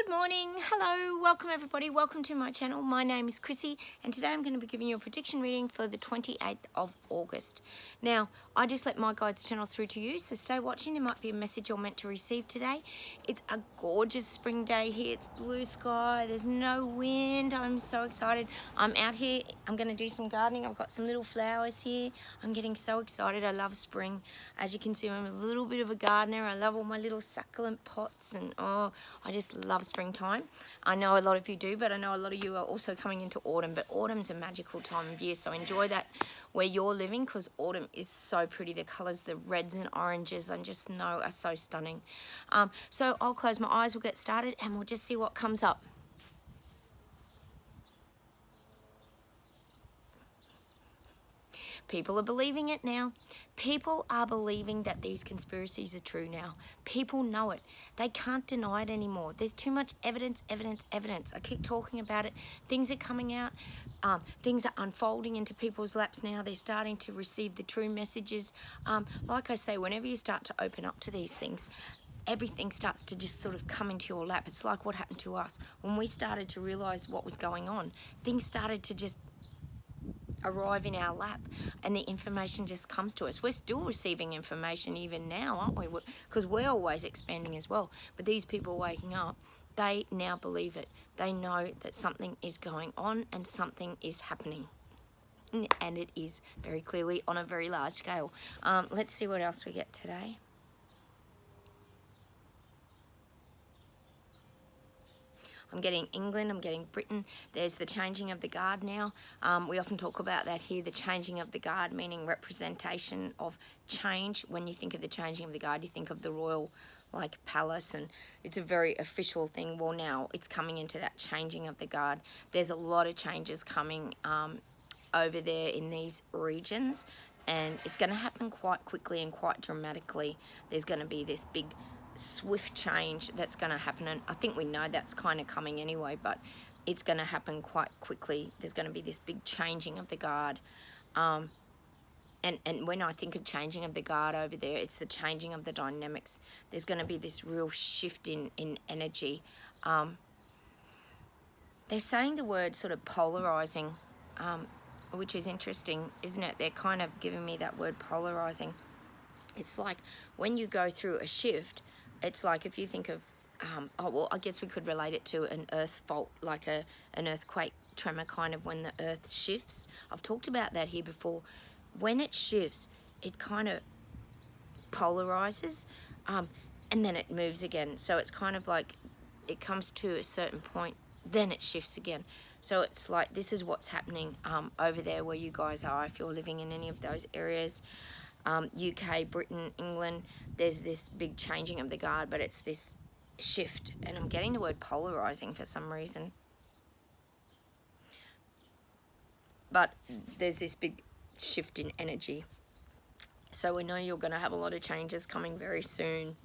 Good morning, hello, welcome everybody, welcome to my channel. My name is Chrissy and today I'm going to be giving you a prediction reading for the 28th of August. Now, I just let my guides channel through to you, so stay watching. There might be a message you're meant to receive today. It's a gorgeous spring day here, it's blue sky, there's no wind. I'm so excited. I'm out here, I'm going to do some gardening. I've got some little flowers here. I'm getting so excited. I love spring. As you can see, I'm a little bit of a gardener. I love all my little succulent pots and I just love springtime. I know a lot of you do, but I know a lot of you are also coming into autumn, but autumn's a magical time of year, so enjoy that where you're living, because autumn is so pretty. The colors, the reds and oranges, I just know are so stunning. So I'll close my eyes, we'll get started and we'll just see what comes up. People are believing it now. People are believing that these conspiracies are true now. People know it. They can't deny it anymore. There's too much evidence, evidence, evidence. I keep talking about it. Things are coming out. Things are unfolding into people's laps now. They're starting to receive the true messages. Like I say, whenever you start to open up to these things, everything starts to just sort of come into your lap. It's like what happened to us. When we started to realize what was going on, things started to just arrive in our lap and the information just comes to us. We're still receiving information even now, aren't we? Because we're always expanding as well. But these people waking up, they now believe it. They know that something is going on and something is happening. And it is very clearly on a very large scale. Let's see what else we get today. I'm getting England, I'm getting Britain. There's the changing of the guard now. We often talk about that here, the changing of the guard, meaning representation of change. When you think of the changing of the guard, you think of the royal palace, and it's a very official thing. Well, now it's coming into that changing of the guard. There's a lot of changes coming over there in these regions, and it's going to happen quite quickly and quite dramatically. There's going to be this big swift change that's going to happen, and I think we know that's kind of coming anyway, but it's going to happen quite quickly. There's going to be this big changing of the guard, and when I think of changing of the guard over there, it's the changing of the dynamics. There's going to be this real shift in energy. They're saying the word sort of polarizing, which is interesting, isn't it? They're kind of giving me that word polarizing. It's like when you go through a shift, it's like if you think of, I guess we could relate it to an earth fault, like an earthquake tremor, kind of when the earth shifts. I've talked about that here before. When it shifts, it kind of polarizes, and then it moves again. So it's kind of like it comes to a certain point, then it shifts again. So it's like this is what's happening over there where you guys are, if you're living in any of those areas. UK, Britain, England, there's this big changing of the guard, but it's this shift, and I'm getting the word polarizing for some reason. But there's this big shift in energy. So we know you're going to have a lot of changes coming very soon.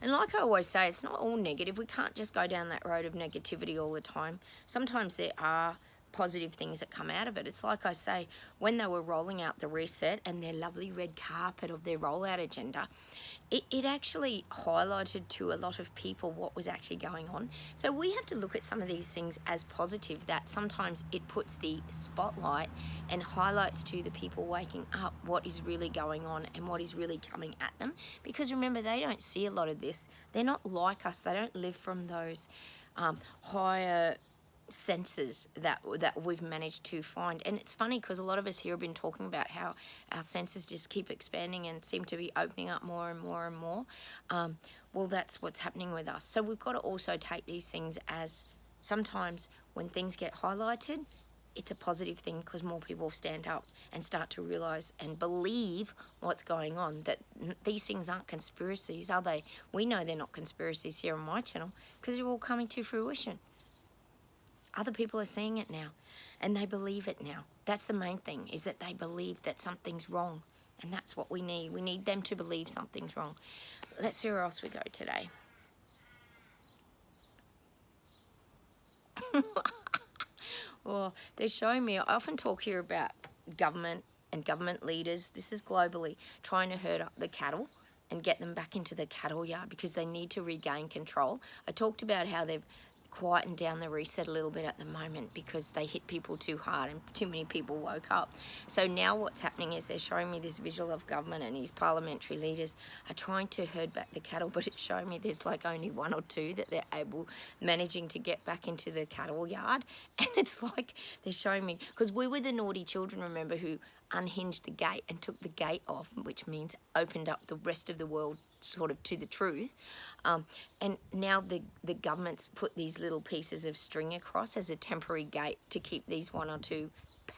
And like I always say, it's not all negative. We can't just go down that road of negativity all the time. Sometimes there are positive things that come out of it. It's like I say, when they were rolling out the reset and their lovely red carpet of their rollout agenda, it actually highlighted to a lot of people what was actually going on. So we have to look at some of these things as positive, that sometimes it puts the spotlight and highlights to the people waking up what is really going on and what is really coming at them. Because remember, they don't see a lot of this. They're not like us. They don't live from those higher senses that we've managed to find. And it's funny because a lot of us here have been talking about how our senses just keep expanding and seem to be opening up more and more and more. Well, that's what's happening with us. So we've got to also take these things as, sometimes when things get highlighted, it's a positive thing, because more people stand up and start to realize and believe what's going on, that these things aren't conspiracies, are they? We know they're not conspiracies here on my channel because they're all coming to fruition. Other people are seeing it now, and they believe it now. That's the main thing, is that they believe that something's wrong, and that's what we need. We need them to believe something's wrong. Let's see where else we go today. Well, they're showing me, I often talk here about government and government leaders. This is globally trying to herd up the cattle and get them back into the cattle yard because they need to regain control. I talked about how they've quietened down the reset a little bit at the moment because they hit people too hard and too many people woke up. So now what's happening is they're showing me this visual of government and his parliamentary leaders are trying to herd back the cattle, but it's showing me there's like only one or two that they're managing to get back into the cattle yard. And it's like they're showing me, because we were the naughty children, remember, who unhinged the gate and took the gate off, which means opened up the rest of the world sort of to the truth. And now the government's put these little pieces of string across as a temporary gate to keep these one or two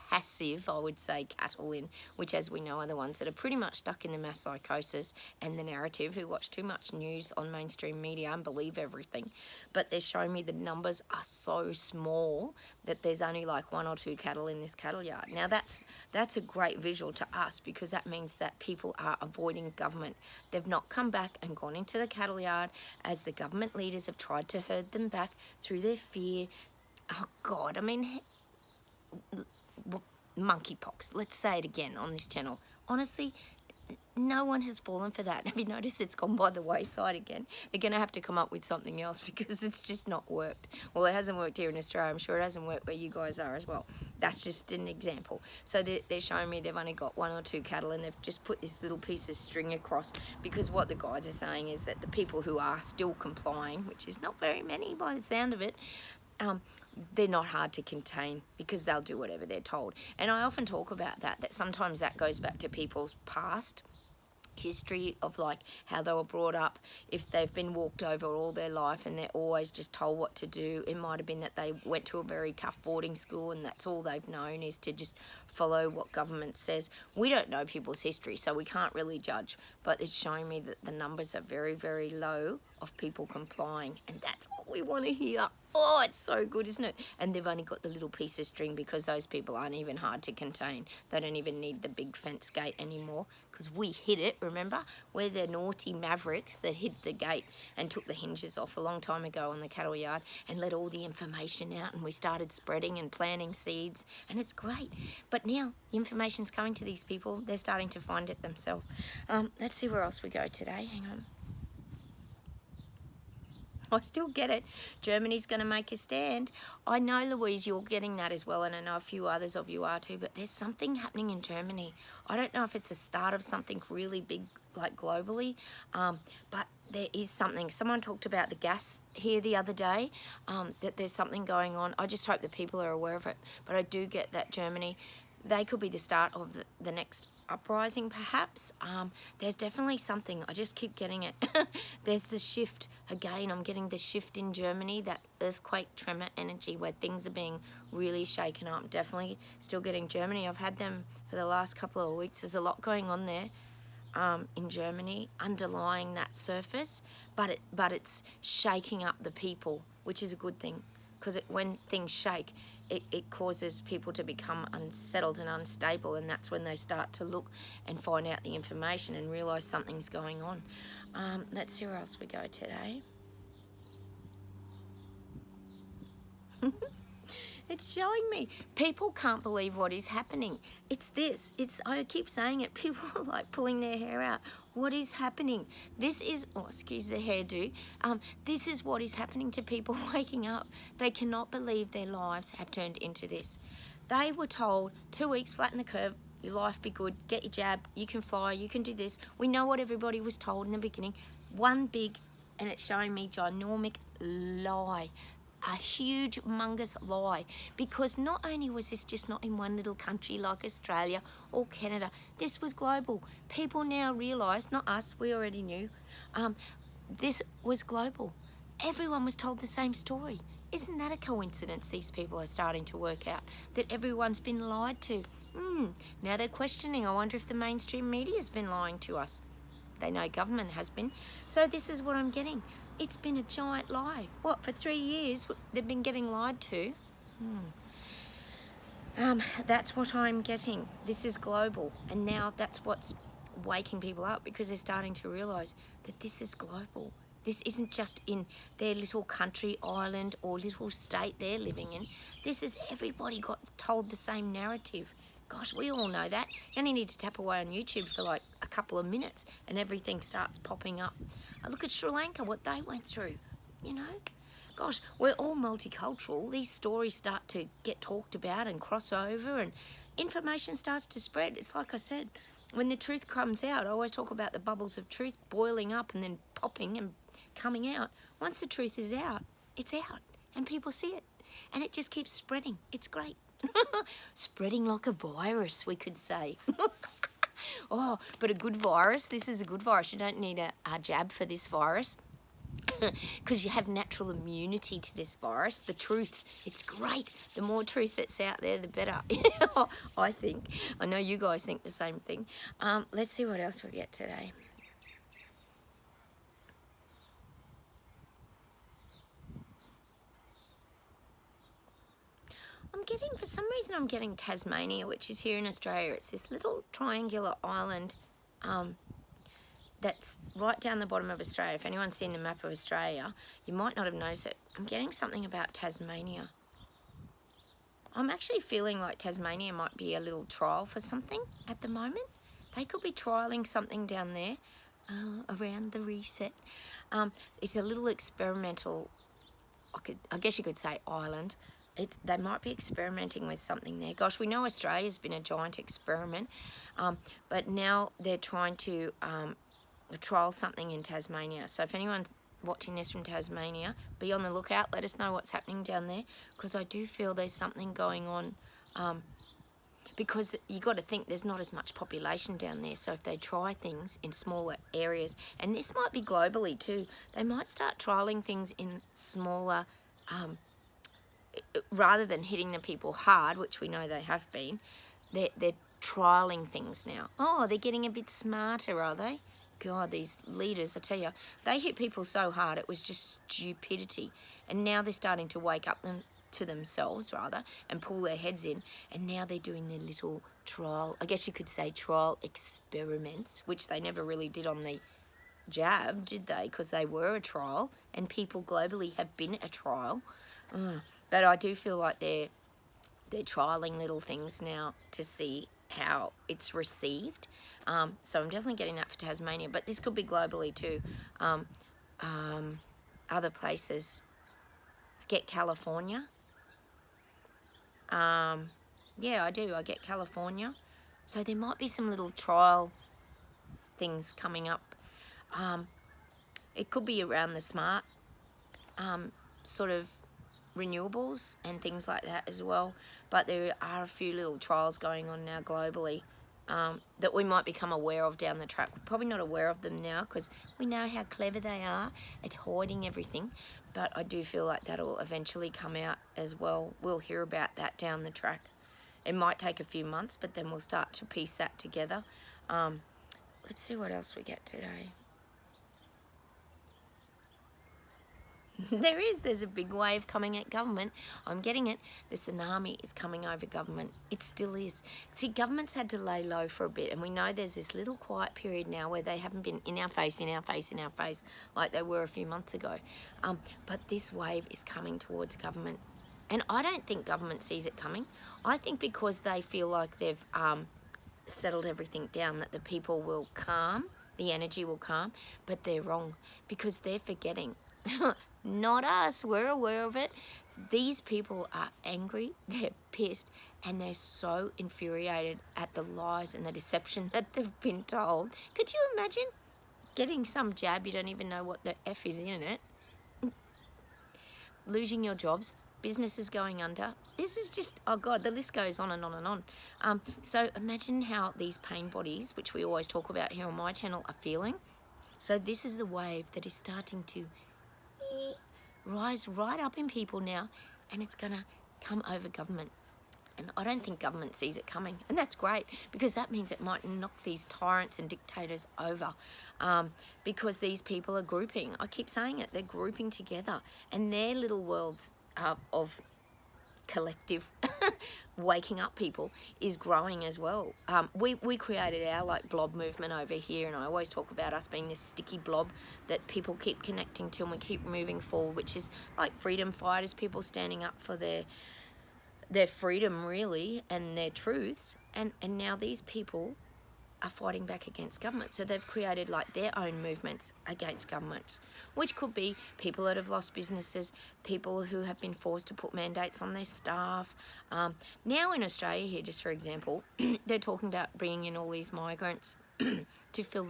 passive, I would say, cattle in, which, as we know, are the ones that are pretty much stuck in the mass psychosis and the narrative, who watch too much news on mainstream media and believe everything. But they're showing me the numbers are so small that there's only like one or two cattle in this cattle yard. Now that's a great visual to us, because that means that people are avoiding government. They've not come back and gone into the cattle yard as the government leaders have tried to herd them back through their fear. Oh God, I mean, monkeypox. Let's say it again on this channel. Honestly, no one has fallen for that. Have you noticed it's gone by the wayside again? They're going to have to come up with something else because it's just not worked. Well, it hasn't worked here in Australia. I'm sure it hasn't worked where you guys are as well. That's just an example. So they're showing me they've only got one or two cattle and they've just put this little piece of string across, because what the guys are saying is that the people who are still complying, which is not very many by the sound of it, they're not hard to contain because they'll do whatever they're told. And I often talk about that sometimes that goes back to people's past history of like how they were brought up. If they've been walked over all their life and they're always just told what to do, it might have been that they went to a very tough boarding school and that's all they've known is to just follow what government says. We don't know people's history, so we can't really judge, but it's showing me that the numbers are very, very low of people complying, and that's what we want to hear. Oh, it's so good, isn't it? And they've only got the little piece of string because those people aren't even hard to contain. They don't even need the big fence gate anymore because we hid it, remember? We're the naughty mavericks that hid the gate and took the hinges off a long time ago on the cattle yard and let all the information out, and we started spreading and planting seeds, and it's great. But now the information's coming to these people. They're starting to find it themselves. Let's see where else we go today. Hang on. I still get it. Germany's going to make a stand. I know, Louise, you're getting that as well, and I know a few others of you are too, but there's something happening in Germany. I don't know if it's a start of something really big, like globally, but there is something. Someone talked about the gas here the other day, that there's something going on. I just hope that people are aware of it, but I do get that Germany, they could be the start of the next uprising, perhaps. There's definitely something. I just keep getting it. There's the shift again. I'm getting the shift in Germany, that earthquake tremor energy where things are being really shaken up. Definitely still getting Germany. I've had them for the last couple of weeks. There's a lot going on there in Germany underlying that surface, but it's shaking up the people, which is a good thing, because when things shake, it causes people to become unsettled and unstable, and that's when they start to look and find out the information and realise something's going on. Let's see where else we go today. It's showing me people can't believe what is happening. It's this. I keep saying it. People are like pulling their hair out. What is happening? This is, oh, excuse the hairdo. This is what is happening to people waking up. They cannot believe their lives have turned into this. They were told 2 weeks, flatten the curve, your life be good, get your jab, you can fly, you can do this. We know what everybody was told in the beginning. One big, and it's showing me, ginormic lie. A huge, humongous lie, because not only was this just not in one little country like Australia or Canada, this was global. People now realise, not us, we already knew, this was global. Everyone was told the same story. Isn't that a coincidence? These people are starting to work out that everyone's been lied to. Now they're questioning. I wonder if the mainstream media's been lying to us. They know government has been. So this is what I'm getting. It's been a giant lie. What, for 3 years they've been getting lied to? That's what I'm getting. This is global, and now that's what's waking people up, because they're starting to realise that this is global. This isn't just in their little country, island, or little state they're living in. This is everybody got told the same narrative. Gosh, we all know that. You only need to tap away on YouTube for like a couple of minutes and everything starts popping up. I look at Sri Lanka, what they went through, you know. Gosh, we're all multicultural. These stories start to get talked about and cross over, and information starts to spread. It's like I said, when the truth comes out, I always talk about the bubbles of truth boiling up and then popping and coming out. Once the truth is out, it's out and people see it. And it just keeps spreading. It's great. Spreading like a virus, we could say. Oh, but a good virus. This is a good virus. You don't need a jab for this virus. Because you have natural immunity to this virus. The truth, it's great. The more truth that's out there, the better. I think. I know you guys think the same thing. Let's see what else we get today. For some reason I'm getting Tasmania, which is here in Australia. It's this little triangular island that's right down the bottom of Australia. If anyone's seen the map of Australia, you might not have noticed it. I'm getting something about Tasmania. I'm actually feeling like Tasmania might be a little trial for something at the moment. They could be trialling something down there around the reset. It's a little experimental, I guess you could say, island. They might be experimenting with something there. Gosh, we know Australia's been a giant experiment, but now they're trying to trial something in Tasmania. So if anyone's watching this from Tasmania, be on the lookout. Let us know what's happening down there, because I do feel there's something going on. Because you got to think there's not as much population down there. So if they try things in smaller areas, and this might be globally too, they might start trialing things in smaller rather than hitting the people hard, which we know they have been. They're trialing things now. Oh, they're getting a bit smarter, are they? God, these leaders, I tell you, they hit people so hard it was just stupidity. And now they're starting to wake up to themselves, rather, and pull their heads in. And now they're doing their little trial, I guess you could say trial experiments, which they never really did on the jab, did they? Because they were a trial, and people globally have been a trial. But I do feel like they're trialing little things now to see how it's received. So I'm definitely getting that for Tasmania, but this could be globally too. Other places. I get California. Yeah, I do. I get California. So there might be some little trial things coming up. It could be around the smart sort of renewables and things like that as well, but there are a few little trials going on now globally that we might become aware of down the track. We're probably not aware of them now because we know how clever they are at hiding everything, but I do feel like that'll eventually come out as well. We'll hear about that down the track. It might take a few months, but then we'll start to piece that together. Let's see what else we get today. There's a big wave coming at government. I'm getting it. The tsunami is coming over government. It still is. See, government's had to lay low for a bit, and we know there's this little quiet period now where they haven't been in our face like they were a few months ago. But this wave is coming towards government. And I don't think government sees it coming. I think because they feel like they've settled everything down, that the people will calm, the energy will calm, but they're wrong because they're forgetting. Not us, we're aware of it. These people are angry, they're pissed, and they're so infuriated at the lies and the deception that they've been told. Could you imagine getting some jab, you don't even know what the F is in it, losing your jobs, businesses going under. This is just, oh God, the list goes on and on and on. So imagine how these pain bodies, which we always talk about here on my channel, are feeling. So this is the wave that is starting to rise right up in people now, and it's going to come over government. And I don't think government sees it coming, and that's great because that means it might knock these tyrants and dictators over, because these people are grouping. I keep saying it, they're grouping together, and their little worlds of collective waking up people is growing as well. We created our like blob movement over here, and I always talk about us being this sticky blob that people keep connecting to and we keep moving forward, which is like freedom fighters, people standing up for their freedom really and their truths, and now these people are fighting back against government. So they've created like their own movements against government, which could be people that have lost businesses, people who have been forced to put mandates on their staff. Now in Australia here, just for example, they're talking about bringing in all these migrants to fill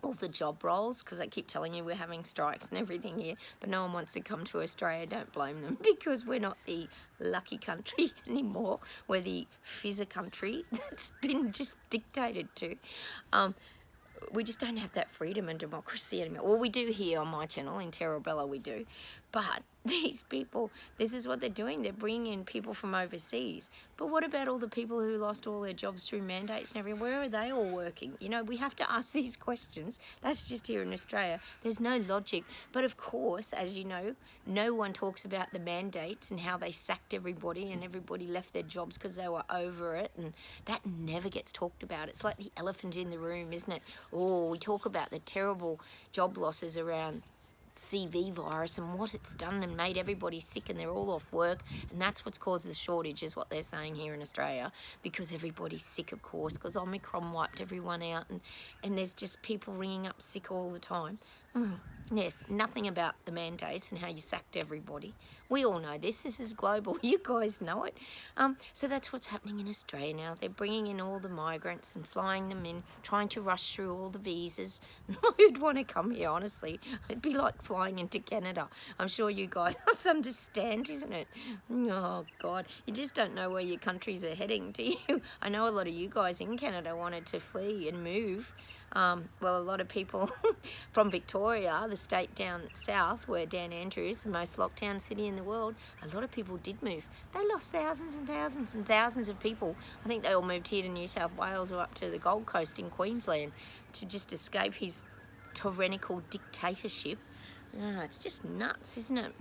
all the job roles, because I keep telling you we're having strikes and everything here, but no one wants to come to Australia. Don't blame them, because we're not the lucky country anymore. We're the fizzer country that's been just dictated to. We just don't have that freedom and democracy anymore. Well, we do here on my channel, in Terra Bella we do. But these people, this is what they're doing. They're bringing in people from overseas. But what about all the people who lost all their jobs through mandates and everything? Where are they all working? You know, we have to ask these questions. That's just here in Australia. There's no logic. But of course, as you know, no one talks about the mandates and how they sacked everybody and everybody left their jobs because they were over it. And that never gets talked about. It's like the elephant in the room, isn't it? Oh, we talk about the terrible job losses around CV virus and what it's done and made everybody sick, and they're all off work, and that's what's caused the shortage, is what they're saying here in Australia, because everybody's sick, of course, because Omicron wiped everyone out, and there's just people ringing up sick all the time. Yes, nothing about the mandates and how you sacked everybody. We all know this. This is global. You guys know it. So that's what's happening in Australia now. They're bringing in all the migrants and flying them in, trying to rush through all the visas. Who'd want to come here, honestly? It'd be like flying into Canada. I'm sure you guys understand, isn't it? Oh, God. You just don't know where your countries are heading, do you? I know a lot of you guys in Canada wanted to flee and move. Well, a lot of people from Victoria, the state down south, where Dan Andrews, the most locked down city in the world, a lot of people did move. They lost thousands and thousands and thousands of people. I think they all moved here to New South Wales or up to the Gold Coast in Queensland to just escape his tyrannical dictatorship. Oh, it's just nuts, isn't it?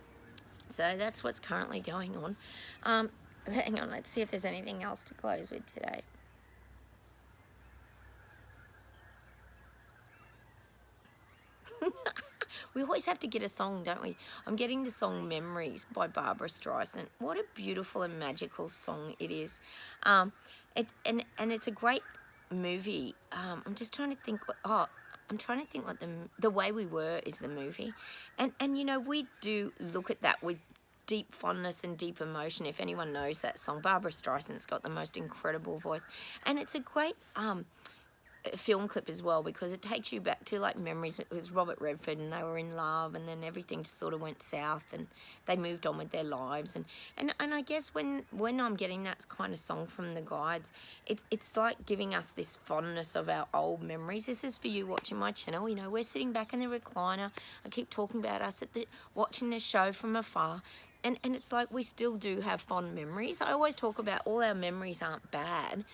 So that's what's currently going on. Hang on, let's see if there's anything else to close with today. We always have to get a song, don't we? I'm getting the song Memories by Barbara Streisand. What a beautiful and magical song it is. And it's a great movie. I'm just trying to think what The Way We Were is the movie. And you know, we do look at that with deep fondness and deep emotion. If anyone knows that song, Barbara Streisand's got the most incredible voice. And it's a great film clip as well, because it takes you back to like memories. It was Robert Redford and they were in love, and then everything just sort of went south and they moved on with their lives, and I guess when I'm getting that kind of song from the guides, it's like giving us this fondness of our old memories. This is for you watching my channel. You know, we're sitting back in the recliner. I keep talking about us watching the show from afar. And it's like we still do have fond memories. I always talk about all our memories aren't bad.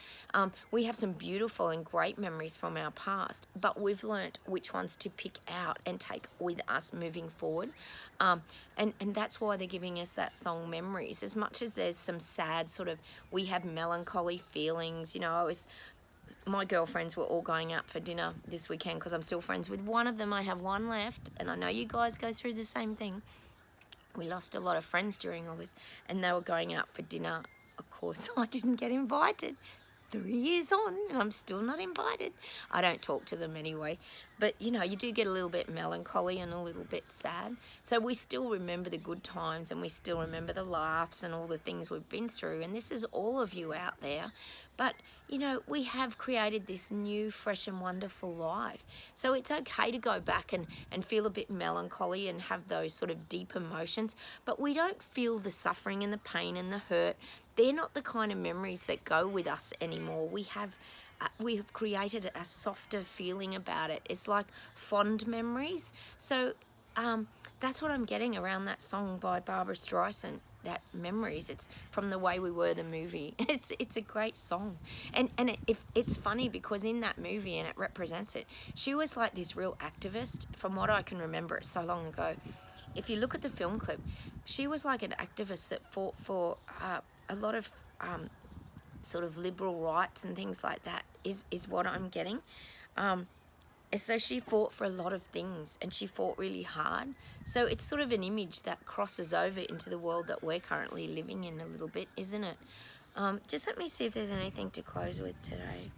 We have some beautiful and great memories from our past, but we've learnt which ones to pick out and take with us moving forward. And that's why they're giving us that song Memories. As much as there's some sad sort of, we have melancholy feelings. You know, my girlfriends were all going out for dinner this weekend because I'm still friends with one of them. I have one left, and I know you guys go through the same thing. We lost a lot of friends during all this, and they were going out for dinner. Of course, I didn't get invited. 3 years on, and I'm still not invited. I don't talk to them anyway. But, you know, you do get a little bit melancholy and a little bit sad. So we still remember the good times, and we still remember the laughs and all the things we've been through. And this is all of you out there. But, you know, we have created this new, fresh and wonderful life. So it's okay to go back and feel a bit melancholy and have those sort of deep emotions. But we don't feel the suffering and the pain and the hurt. They're not the kind of memories that go with us anymore. We have created a softer feeling about it. It's like fond memories. So that's what I'm getting around that song by Barbara Streisand, that Memories. It's from The Way We Were, the movie. It's a great song. And it's funny because in that movie, and it represents it, she was like this real activist. From what I can remember, it's so long ago. If you look at the film clip, she was like an activist that fought for a lot of sort of liberal rights and things like that, is what I'm getting. So she fought for a lot of things, and she fought really hard. So it's sort of an image that crosses over into the world that we're currently living in a little bit, isn't it? Just let me see if there's anything to close with today.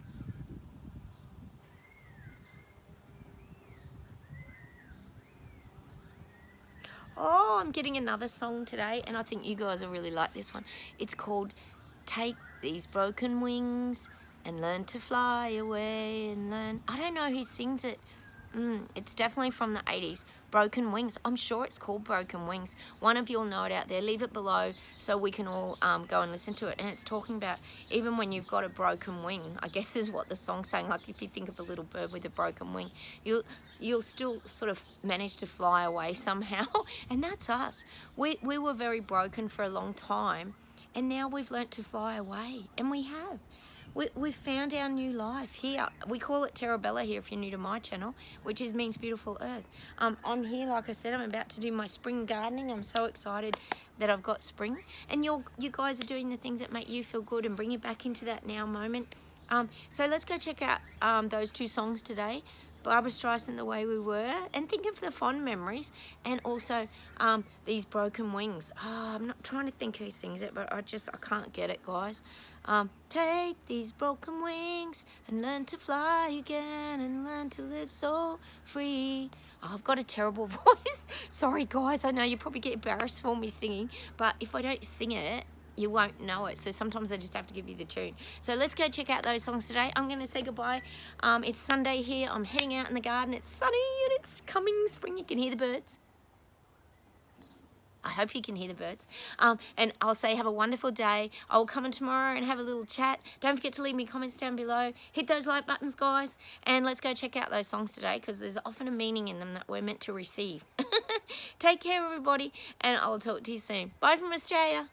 Oh, I'm getting another song today, and I think you guys will really like this one. It's called Take These Broken Wings and Learn to Fly Away and Learn. I don't know who sings it. It's definitely from the 80s. Broken Wings. I'm sure it's called Broken Wings. One of you will know it out there. Leave it below so we can all go and listen to it. And it's talking about even when you've got a broken wing, I guess is what the song's saying. Like if you think of a little bird with a broken wing, you'll still sort of manage to fly away somehow. And that's us. We were very broken for a long time. And now we've learnt to fly away. And we have. We've found our new life here. We call it Terra Bella here if you're new to my channel, which means beautiful earth. I'm here, like I said, I'm about to do my spring gardening. I'm so excited that I've got spring. And you guys are doing the things that make you feel good and bring you back into that now moment. So let's go check out those two songs today. Barbara Streisand, The Way We Were, and think of the fond memories, and also These Broken Wings. I'm not trying to think who sings it, but I can't get it, guys. Take these broken wings and learn to fly again and learn to live so free. Oh, I've got a terrible voice. Sorry, guys. I know you probably get embarrassed for me singing, but if I don't sing it, you won't know it. So sometimes I just have to give you the tune. So let's go check out those songs today. I'm going to say goodbye. It's Sunday here. I'm heading out in the garden. It's sunny and it's coming spring. You can hear the birds. I hope you can hear the birds. And I'll say have a wonderful day. I will come in tomorrow and have a little chat. Don't forget to leave me comments down below. Hit those like buttons, guys. And let's go check out those songs today because there's often a meaning in them that we're meant to receive. Take care, everybody. And I'll talk to you soon. Bye from Australia.